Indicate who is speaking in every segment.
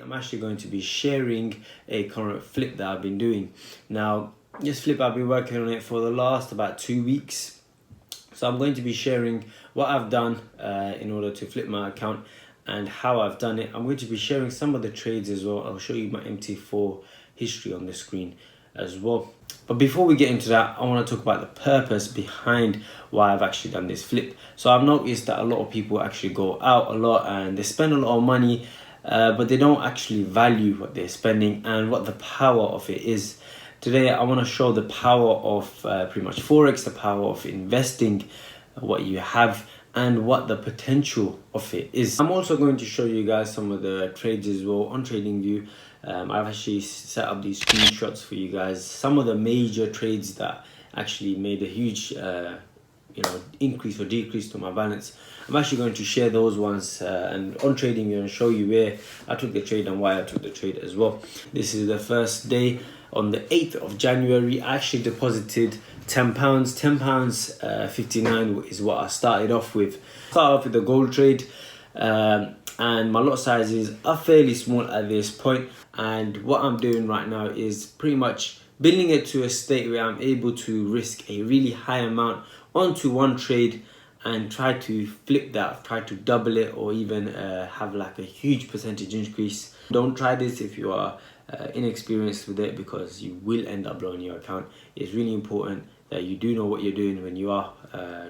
Speaker 1: I'm actually going to be sharing a current flip that I've been doing. Now, this flip, I've been working on it for the last about 2 weeks. So I'm going to be sharing what I've done in order to flip my account and how I've done it. I'm going to be sharing some of the trades as well. I'll show you my MT4 history on the screen as well. But before we get into that, I want to talk about the purpose behind why I've actually done this flip. So I've noticed that a lot of people actually go out a lot and they spend a lot of money, but they don't actually value what they're spending and what the power of it is. Today, I want to show the power of pretty much Forex, the power of investing what you have, and what the potential of it is. I'm also going to show you guys some of the trades as well on TradingView. I've actually set up these screenshots for you guys. Some of the major trades that actually made a huge increase or decrease to my balance. I'm actually going to share those ones and on TradingView and show you where I took the trade and why I took the trade as well. This is the first day. On the 8th of January, I actually deposited £10. £10.59 is what I started off with. Started off with the gold trade, and my lot sizes are fairly small at this point. And what I'm doing right now is pretty much building it to a state where I'm able to risk a really high amount onto one trade and try to flip that, try to double it, or even have like a huge percentage increase. Don't try this if you are inexperienced with it, because you will end up blowing your account. It's really important that you do know what you're doing when you are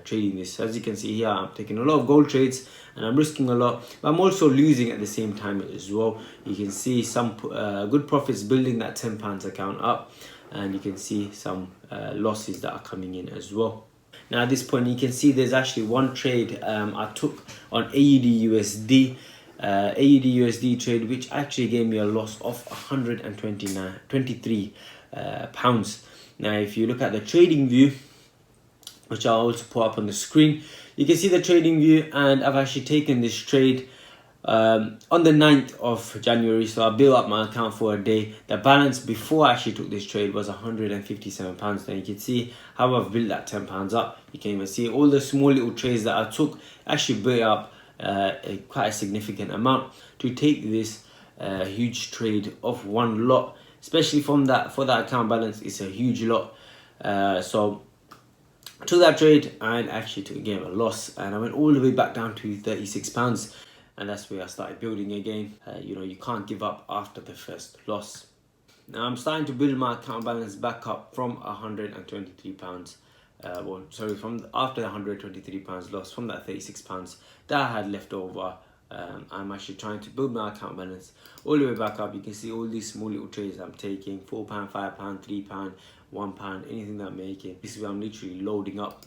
Speaker 1: trading this. As you can see here, I'm taking a lot of gold trades and I'm risking a lot, but I'm also losing at the same time as well. You can see some good profits building that £10 account up, and you can see some losses that are coming in as well. Now at this point, you can see there's actually one trade I took on AUD USD. AUD USD trade, which actually gave me a loss of £123. Now if you look at the trading view, which I'll also put up on the screen, you can see the trading view, and I've actually taken this trade on the 9th of January. So I built up my account for a day. The balance before I actually took this trade was £157. Now you can see how I've built that £10 up. You can even see all the small little trades that I took actually built up quite a significant amount to take this huge trade of one lot, especially from that, for that account balance. It's a huge lot. So I took that trade and actually took again a loss, and I went all the way back down to £36, and that's where I started building again. You can't give up after the first loss. Now I'm starting to build my account balance back up from £123. From after the £123 loss from that £36 that I had left over. I'm actually trying to build my account balance all the way back up. You can see all these small little trades I'm taking: £4, £5, £3, £1, anything that I'm making. This is where I'm literally loading up.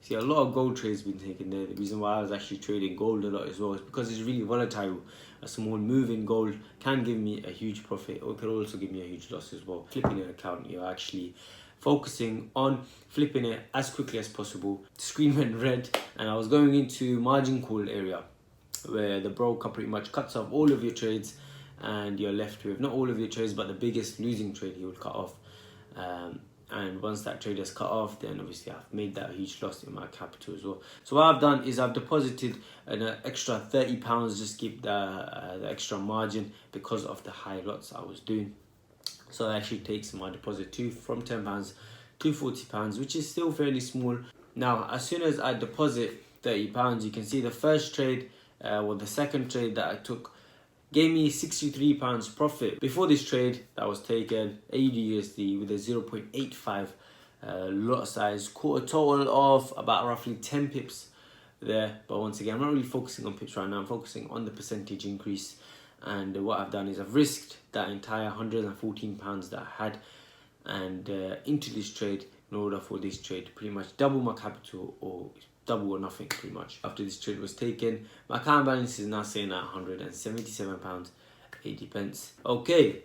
Speaker 1: See, a lot of gold trades been taken there. The reason why I was actually trading gold a lot as well is because it's really volatile. A small move in gold can give me a huge profit, or it could also give me a huge loss as well. Flipping an account, you're actually focusing on flipping it as quickly as possible. Screen went red, and I was going into margin call area, where the broker pretty much cuts off all of your trades, and you're left with not all of your trades, but the biggest losing trade he would cut off. And once that trade is cut off, then obviously I've made that huge loss in my capital as well. So what I've done is I've deposited an extra £30 just to keep the extra margin because of the high lots I was doing. So that actually takes my deposit from £10 to £40, which is still fairly small. Now, as soon as I deposit £30, you can see the first trade, the second trade that I took, gave me £63 profit. Before this trade that was taken, AUD USD with a 0.85 lot size, caught a total of about roughly 10 pips there. But once again, I'm not really focusing on pips right now. I'm focusing on the percentage increase. And what I've done is I've risked that entire £114 that I had and into this trade in order for this trade to pretty much double my capital, or double or nothing pretty much. After this trade was taken, my account balance is now sitting at £177.80. Okay,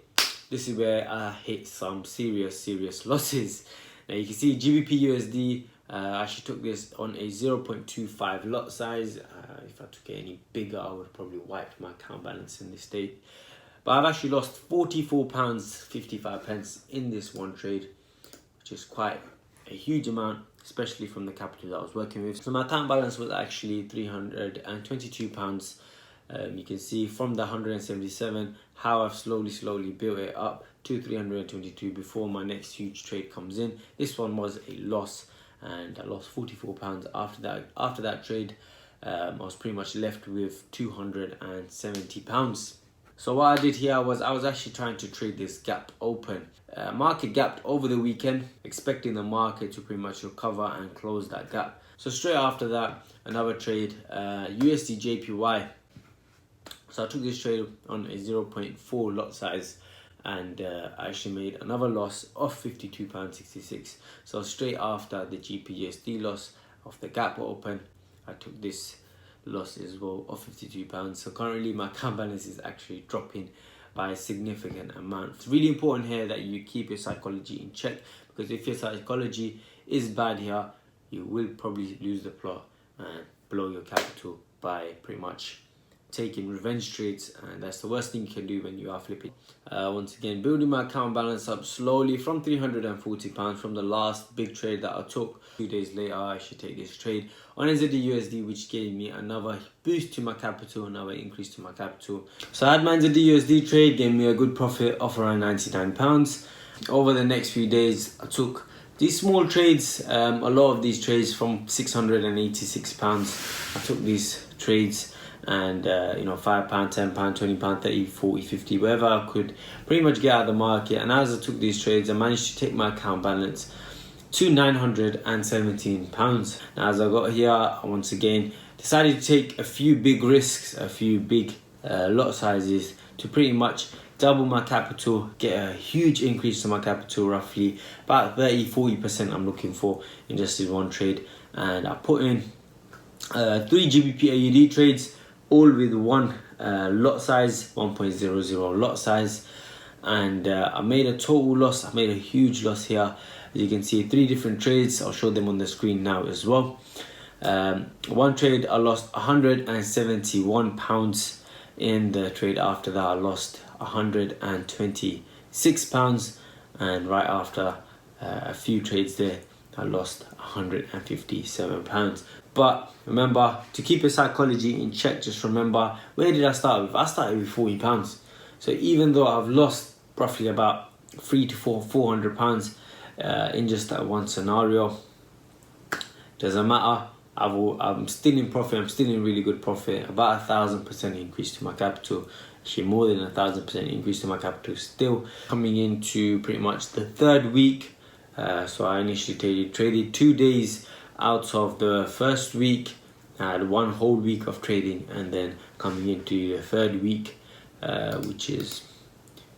Speaker 1: this is where I hit some serious losses. Now you can see GBP USD, I actually took this on a 0.25 lot size. If I took it any bigger, I would probably wipe my account balance in this state. But I've actually lost £44.55 in this one trade, which is quite a huge amount, especially from the capital that I was working with. So my account balance was actually £322 You can see from the 177 how I've slowly built it up to 322 before my next huge trade comes in. This one was a loss, and I lost £44 after that trade. I was pretty much left with £270. So what I did here was I was actually trying to trade this gap open. Market gapped over the weekend, expecting the market to pretty much recover and close that gap. So straight after that, another trade, USD JPY. So I took this trade on a 0.4 lot size, and I actually made another loss of £52.66. So straight after the GPUSD loss of the gap open, I took this loss as well of £52. So currently my account balance is actually dropping by a significant amount. It's really important here that you keep your psychology in check, because if your psychology is bad here, you will probably lose the plot and blow your capital by pretty much taking revenge trades, and that's the worst thing you can do when you are flipping. Once again, building my account balance up slowly from £340 from the last big trade that I took. 2 days later, I should take this trade on NZD/USD, which gave me another boost to my capital, another increase to my capital. So I had my NZD/USD trade, gave me a good profit of around £99. Over the next few days, I took these small trades, a lot of these trades from £686. I took these trades, and you know, £5, £10, £20, £30, £40, £50, wherever I could pretty much get out of the market. And as I took these trades, I managed to take my account balance to £917. Now as I got here, I once again decided to take a few big risks, a few big lot sizes to pretty much double my capital, get a huge increase to my capital, roughly about 30-40% I'm looking for in just this one trade. And I put in 3 GBP AUD trades, all with one lot size, 1.00 lot size, and I made a total loss. I made a huge loss here. As you can see, 3 different trades. I'll show them on the screen now as well. One trade I lost £171. In the trade after that, I lost £126, and right after a few trades there, I lost £157. But remember to keep your psychology in check. Just remember, where did I start with? I started with £40. So even though I've lost roughly about £300 to £400 in just that one scenario, doesn't matter. I'm still in profit. I'm still in really good profit. About 1,000% increase to my capital. Actually, more than 1,000% increase to my capital. Still coming into pretty much the 3rd week. So I initially traded 2 days out of the 1st week. I had 1 whole week of trading, and then coming into the 3rd week, which is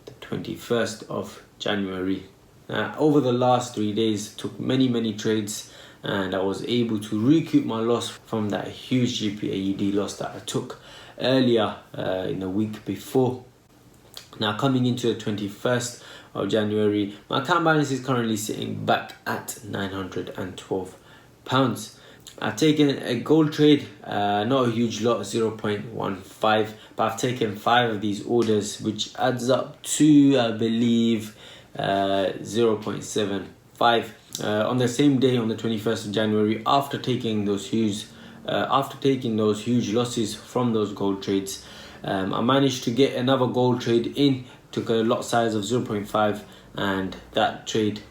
Speaker 1: the 21st of January. Over the last 3 days, took many trades, and I was able to recoup my loss from that huge GPAUD loss that I took earlier in the week before. Now coming into the 21st of January, my account balance is currently sitting back at £912. I've taken a gold trade, not a huge lot, 0.15, but I've taken 5 of these orders, which adds up to, I believe, 0.75. On the same day, on the 21st of January, after taking those huge losses from those gold trades, I managed to get another gold trade in, took a lot size of 0.5, and that trade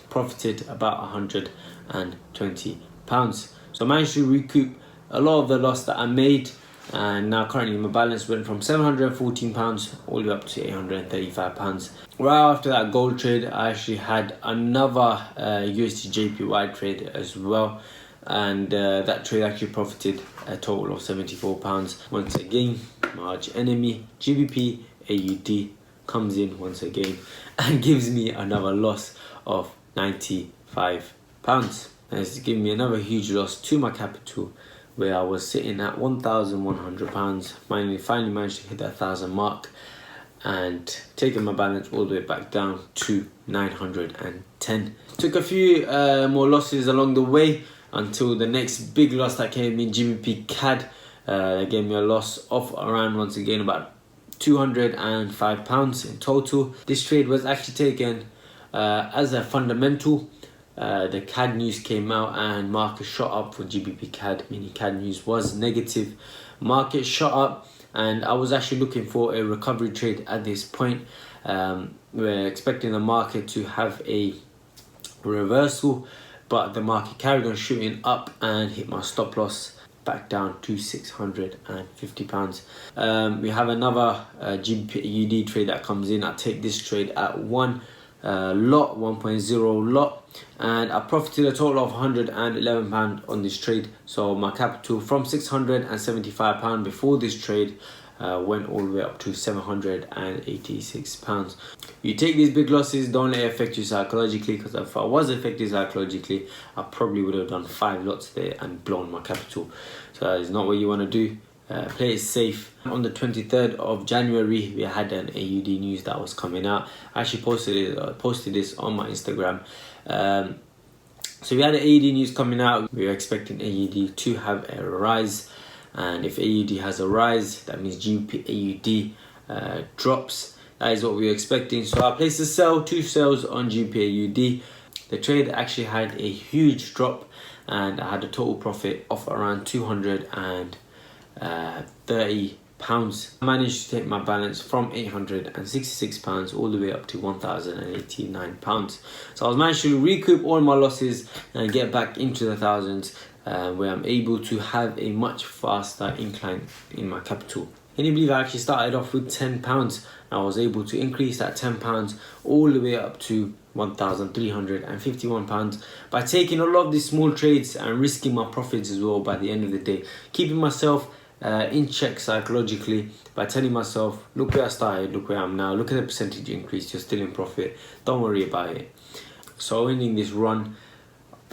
Speaker 1: profited about £120. So I managed to recoup a lot of the loss that I made, and now currently my balance went from £714 all the way up to £835. Right after that gold trade, I actually had another USD JPY trade as well, and that trade actually profited a total of £74. Once again, my arch enemy GBP AUD comes in once again and gives me another loss of £95. And it's giving me another huge loss to my capital, where I was sitting at £1,100. Finally managed to hit that 1,000 mark, and taking my balance all the way back down to 910. Took a few more losses along the way until the next big loss that came in, GBP CAD. That gave me a loss of around, once again, about £205 in total. This trade was actually taken as a fundamental. The CAD news came out and market shot up for GBP CAD, meaning CAD news was negative. Market shot up, and I was actually looking for a recovery trade at this point. We're expecting the market to have a reversal, but the market carried on shooting up and hit my stop loss back down to £650. We have another GBPUD trade that comes in. I take this trade at 1.0 lot, and I profited a total of £111 on this trade. So my capital from £675 before this trade went all the way up to £786. You take these big losses, don't let it affect you psychologically, because if I was affected psychologically, I probably would have done 5 lots there and blown my capital. So that is not what you want to do. Play it safe. On the 23rd of January, we had an AUD news that was coming out. I actually posted this on my Instagram. So we had an AUD news coming out. We were expecting AUD to have a rise, and if AUD has a rise, that means GBPAUD drops. That is what we were expecting. So I placed a sell, 2 sells on GBPAUD. The trade actually had a huge drop, and I had a total profit of around £230. I managed to take my balance from £866 all the way up to £1,089. So I was managed to recoup all my losses and get back into the thousands, where I'm able to have a much faster incline in my capital. Can you believe I actually started off with £10? I was able to increase that £10 all the way up to £1,351 by taking all of these small trades and risking my profits as well by the end of the day. Keeping myself in check psychologically by telling myself, look where I started, look where I am now, look at the percentage increase, you're still in profit, don't worry about it. So ending this run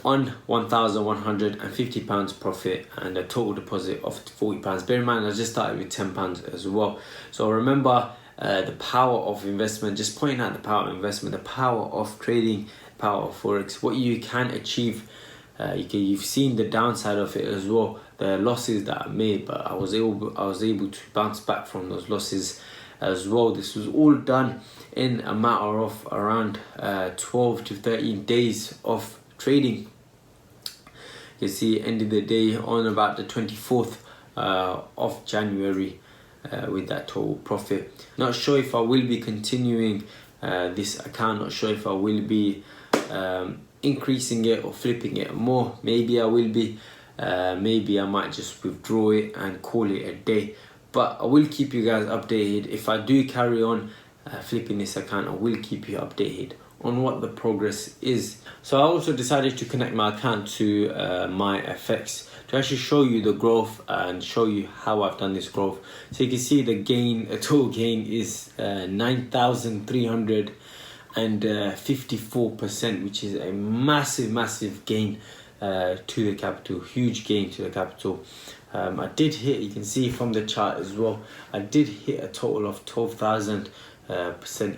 Speaker 1: on £1,150 profit and a total deposit of £40. Bear in mind, I just started with £10 as well. So remember the power of investment, just pointing out the power of investment, the power of trading, power of Forex, what you can achieve. You've seen the downside of it as well, the losses that I made, but I was able to bounce back from those losses as well. This was all done in a matter of around 12 to 13 days of trading. You see, ended the day on about the 24th of January with that total profit. Not sure if I will be continuing this account, not sure if I will be increasing it or flipping it more. Maybe I will be, maybe I might just withdraw it and call it a day, but I will keep you guys updated. If I do carry on flipping this account, I will keep you updated on what the progress is. So I also decided to connect my account to my FX to actually show you the growth and show you how I've done this growth. So you can see the gain, a total gain is 9,354%, which is a massive gain to the capital, huge gain to the capital. I did hit, you can see from the chart as well, I did hit a total of 12,000%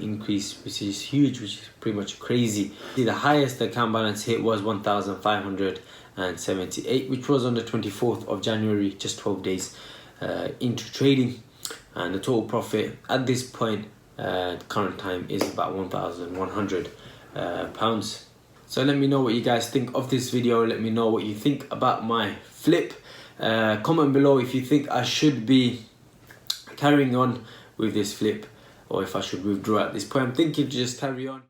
Speaker 1: increase, which is huge, which is pretty much crazy. The highest the account balance hit was 1,578, which was on the 24th of January, just 12 days into trading. And the total profit at this point, current time, is about £1,100. So let me know what you guys think of this video. Let me know what you think about my flip. Comment below if you think I should be carrying on with this flip, or if I should withdraw at this point. I'm thinking to just carry on.